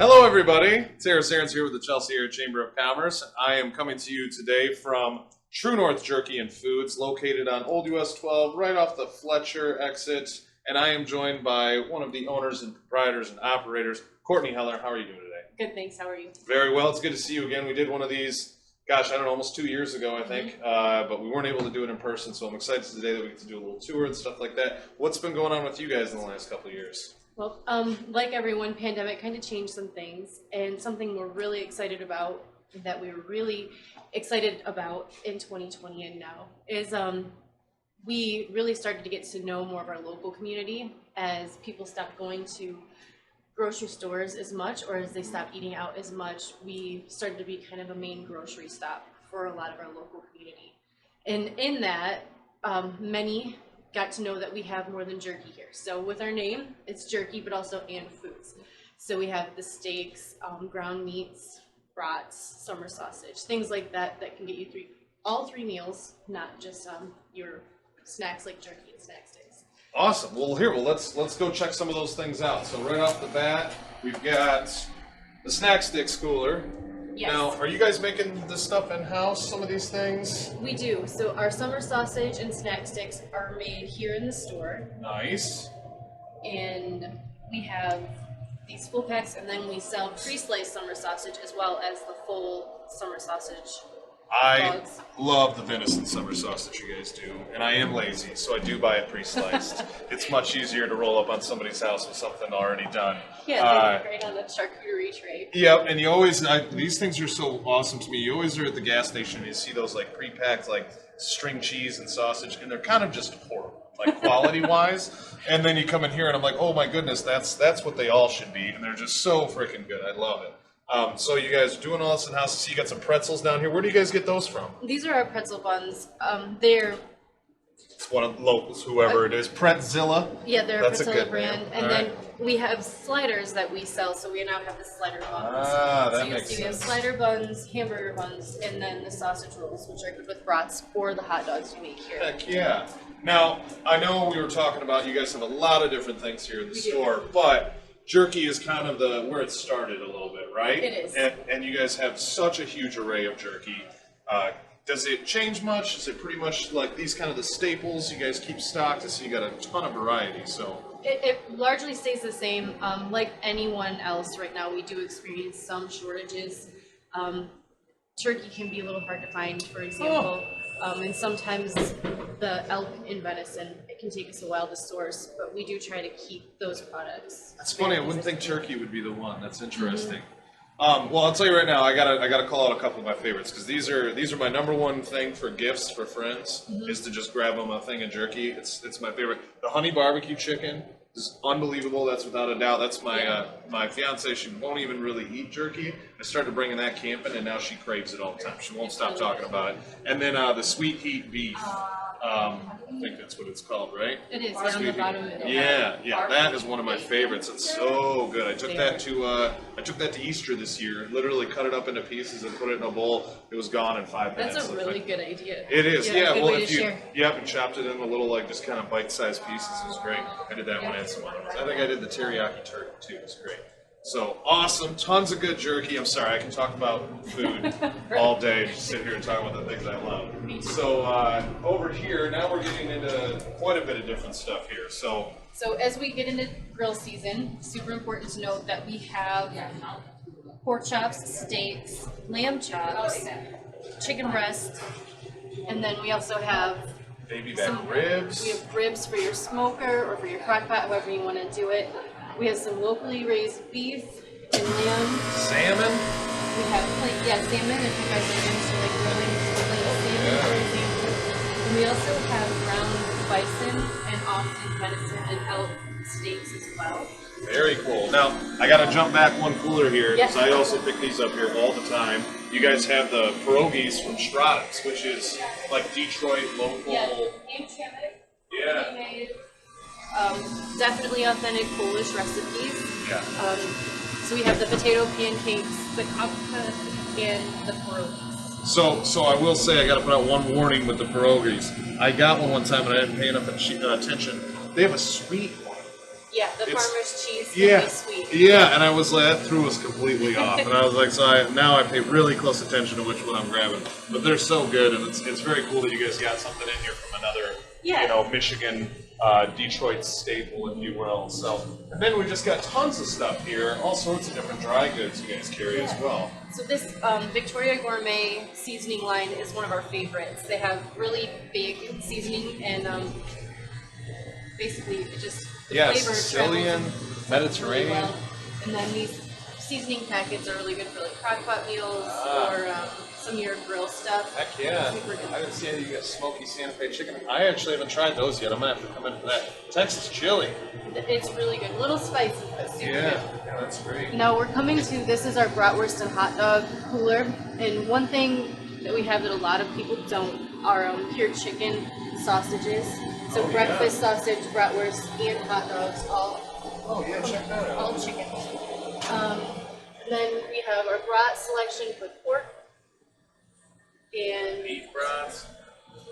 Hello, everybody. Terris here with the Chelsea Area Chamber of Commerce. I am coming to you today from True North Jerky and Foods, located on Old US 12, right off the Fletcher exit. And I am joined by one of the owners and proprietors and operators, Courtney Heller. How are you doing today? Good, thanks. How are you? Very well. It's good to see you again. We did one of these, gosh, I don't know, almost 2 years ago, I think. But we weren't able to do it in person, so I'm excited today that we get to do a little tour and stuff like that. What's been going on with you guys in the last couple of years? Well, like everyone, pandemic kind of changed some things, and something we're really excited about, that we were really excited about in 2020 and now, is we really started to get to know more of our local community as people stopped going to grocery stores as much, or as they stopped eating out as much. We started to be kind of a main grocery stop for a lot of our local community. And in that, many got to know that we have more than jerky here. So with our name, it's jerky, but also and foods. So we have the steaks, ground meats, brats, summer sausage, things like that that can get you all three meals, not just your snacks like jerky and snack sticks. Awesome. Well, let's go check some of those things out. So right off the bat, we've got the snack sticks cooler. Yes. Now, are you guys making this stuff in-house, some of these things? We do. So our summer sausage and snack sticks are made here in the store. Nice. And we have these full packs, and then we sell pre-sliced summer sausage as well as the full summer sausage. I love the venison summer sausage you guys do, and I am lazy, so I do buy it pre-sliced. It's much easier to roll up on somebody's house with something already done. Yeah, they look great on the charcuterie tray. Yep, and you always, these things are so awesome to me. You always are at the gas station and you see those like pre-packed like string cheese and sausage, and they're kind of just horrible, like quality-wise. And then you come in here and I'm like, oh my goodness, that's what they all should be, and they're just so freaking good. I love it. So you guys are doing all this in-house. So you got some pretzels down here. Where do you guys get those from? These are our pretzel buns. They're... It's one of the locals, whoever it is. Pretzilla. Yeah, they're That's a Pretzilla brand. Name. And all then right. we have sliders that we sell, so we now have the slider buns. Ah, that so you'll makes see we have sense. slider buns, hamburger buns, and then the sausage rolls, which are good with brats or the hot dogs we make here. Heck yeah. Now, I know we were talking about you guys have a lot of different things here in the store, but jerky is kind of where it started a little bit, right? It is. And you guys have such a huge array of jerky. Does it change much? Is it pretty much like these kind of the staples you guys keep stocked? I see you got a ton of variety, so. It largely stays the same. Like anyone else right now, we do experience some shortages. Turkey can be a little hard to find, for example. And sometimes the elk and venison, it can take us a while to source, but we do try to keep those products. That's funny. I wouldn't think turkey would be the one. That's interesting. Well, I'll tell you right now, I gotta call out a couple of my favorites, because these are my number one thing for gifts for friends, is to just grab them a thing of jerky. It's my favorite. The honey barbecue chicken is unbelievable. That's without a doubt. That's my my fiance. She won't even really eat jerky. I started bringing that camping, and now she craves it all the time. She won't stop talking about it. And then the sweet heat beef. I think that's what it's called, right? It is, on the bottom. Yeah, that is one of my favorites. It's so good. I took that to Easter this year. Literally cut it up into pieces and put it in a bowl. It was gone in 5 minutes. That's a really good idea. It is, yeah. Good Well, way if to you share. and chopped it in a little like just kind of bite-sized pieces, it was great. I did that one and some other ones. I think I did the teriyaki turkey too. It was great. So awesome, tons of good jerky. I'm sorry, I can talk about food all day. Just sit here and talk about the things I love. So over here, now we're getting into quite a bit of different stuff here. So as we get into grill season, super important to note that we have pork chops, steaks, lamb chops, chicken breast, and then we also have baby back ribs. We have ribs for your smoker or for your crock pot, however you want to do it. We have some locally raised beef and lamb. Salmon? We have salmon if you guys are into like grilling salmon, for example. And we also have ground bison and often venison and elk steaks as well. Very cool. Now, I got to jump back one cooler here, because Yes. I also pick these up here all the time. You guys have the pierogies from Strata's, which is like Detroit local. Yeah, handcrafted, Yeah. homemade, definitely authentic Polish recipes. Yeah. So we have the potato pancakes, the kafka, and the pierogies. So I will say I got to put out one warning with the pierogies. I got one time and I didn't pay enough attention. They have a sweet one. Yeah, the It's- farmer's cheese Yeah, can be sweet. yeah, and I was like, that threw us completely off, and I was like, now I pay really close attention to which one I'm grabbing. But they're so good, and it's very cool that you guys got something in here from another, Yeah. Michigan, Detroit staple, if you will. So, and then we just got tons of stuff here, all sorts of different dry goods you guys carry as well. So this Victoria Gourmet seasoning line is one of our favorites. They have really big seasoning and basically it just the Yeah, flavor Sicilian, travels Mediterranean. really well. And then these seasoning packets are really good for like crock pot meals or some of your grill stuff. Heck yeah. Super good. I didn't see any. You got smoky Santa Fe chicken. I actually haven't tried those yet. I'm going to have to come in for that. Texas chili. It's really good. A little spicy, but super good. Yeah, that's great. Now we're coming to, this is our bratwurst and hot dog cooler, and one thing that we have that a lot of people don't are cured chicken sausages. So Oh, breakfast sausage, bratwurst, and hot dogs, all Oh, yeah, check that out. all chicken. Then we have our brat selection for pork, and Beef brats.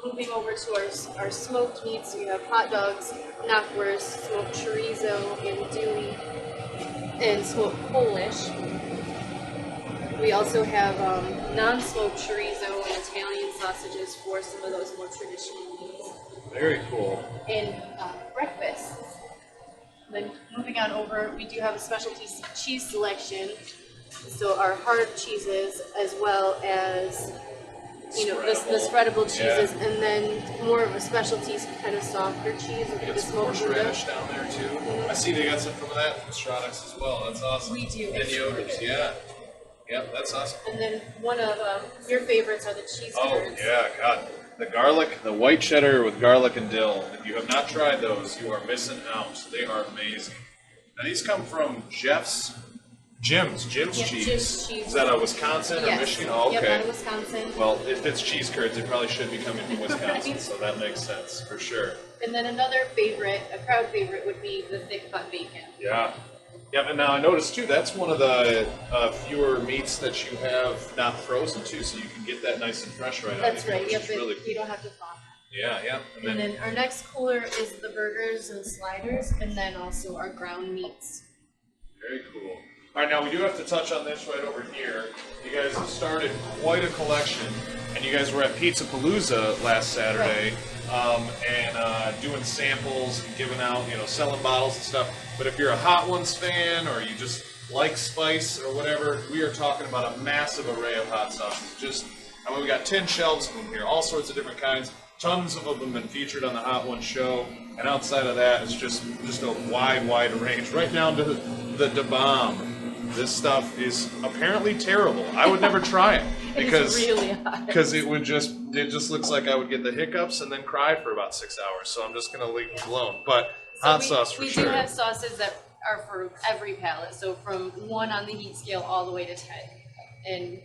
moving over to our smoked meats, we have hot dogs, knockwurst, smoked chorizo, andouille, and smoked Polish. We also have non-smoked chorizo and Italian sausages for some of those more traditional meats. Very cool. And breakfast. Then moving on over, we do have a specialty cheese selection. So our hard cheeses as well as the spreadable cheeses, and then more of a specialty kind of softer cheese with You the got some smoked Gouda. horseradish down there too. I see they got some from that from Stradix as well. That's awesome. We do. And It's really yogurts, good. yeah. Yep, that's awesome. And then one of your favorites are the cheese Oh curds. yeah, God. The garlic, the white cheddar with garlic and dill. If you have not tried those, you are missing out. They are amazing. Now these come from Jim's Yeah, cheese. Jim's cheese. Is that a Wisconsin or Yes. Michigan? Oh, Yep, okay. out of Wisconsin. Well, if it's cheese curds, they probably should be coming from Wisconsin, Right. so that makes sense for sure. And then another favorite, a crowd favorite, would be the thick cut bacon. Yeah. Yep, and now I noticed too, that's one of the fewer meats that you have not frozen too, so you can get that nice and fresh right out That's of here, right. which Yep, is really you don't have to thaw. Yeah, yeah. And then our next cooler is the burgers and sliders, and then also our ground meats. Very cool. All right, now we do have to touch on this right over here. You guys have started quite a collection, and you guys were at Pizza Palooza last Saturday, and doing samples and giving out, selling bottles and stuff. But if you're a Hot Ones fan or you just like spice or whatever, we are talking about a massive array of hot sauces. We got 10 shelves of them here, all sorts of different kinds. Tons of them have been featured on the Hot Ones show, and outside of that, it's just a wide range, right down to the Da Bomb. This stuff is apparently terrible. I would never try it It's really hot. because it just looks like I would get the hiccups and then cry for about 6 hours. So I'm just gonna leave it alone. But hot sauce for we sure. do have sauces that are for every palate, so from 1 on the heat scale all the way to 10. And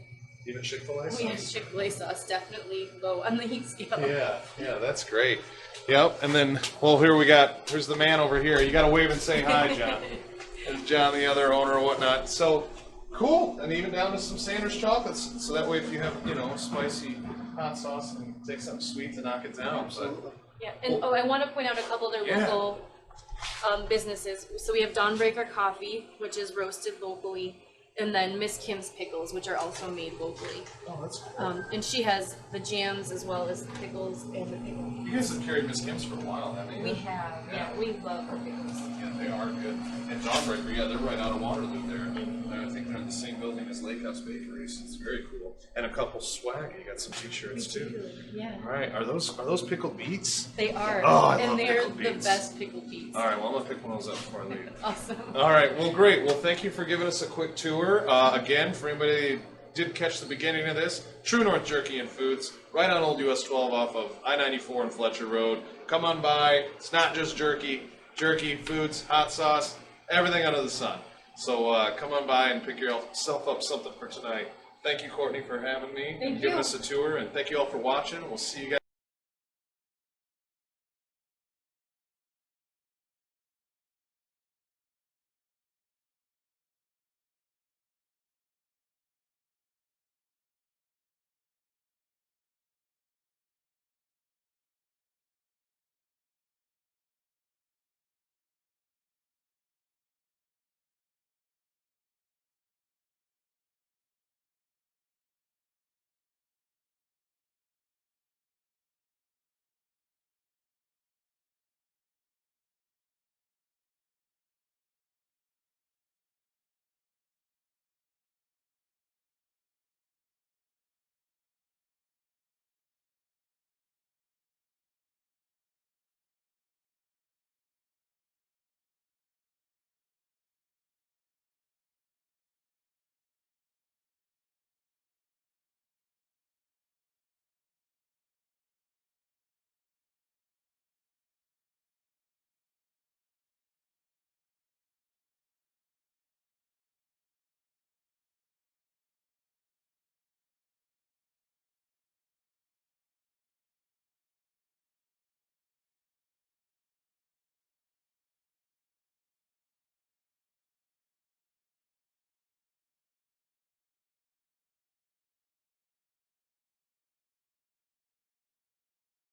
Even Chick-fil-A sauce. we have Chick-fil-A sauce, definitely low on the heat scale. Yeah, that's great. Yep, and then, here's the man over here. You gotta wave and say hi, John. And John, the other owner or whatnot. So, cool. And even down to some Sanders chocolates. So that way if you have, spicy hot sauce and take something sweet to knock it down. But, Yeah, and I want to point out a couple other Yeah. local businesses. So we have Dawnbreaker Coffee, which is roasted locally, and then Miss Kim's Pickles, which are also made locally. oh, that's cool. And she has the jams as well as the pickles and the pickles. You guys have carried Miss Kim's for a while, haven't you? We have, yeah, we love her pickles. Yeah, they are good. And Dawnbreaker, they're right out of Waterloo there. I think they're in the same building as Lake House Bakery, so it's very cool. And a couple swag. You got some t-shirts too. Yeah. All right, are those pickled beets? They are, Oh, I and love they're pickled the beets. best pickled beets. All right, well, I'm gonna pick one of those up before I leave. Awesome. All right, well, great. Well, thank you for giving us a quick tour. Again, for anybody who did catch the beginning of this, True North Jerky and Foods, right on Old US 12 off of I-94 and Fletcher Road. Come on by. It's not just jerky, foods, hot sauce, everything under the sun. So come on by and pick yourself up something for tonight. Thank you, Courtney, for having me and giving us a tour, and thank you all for watching. We'll see you guys.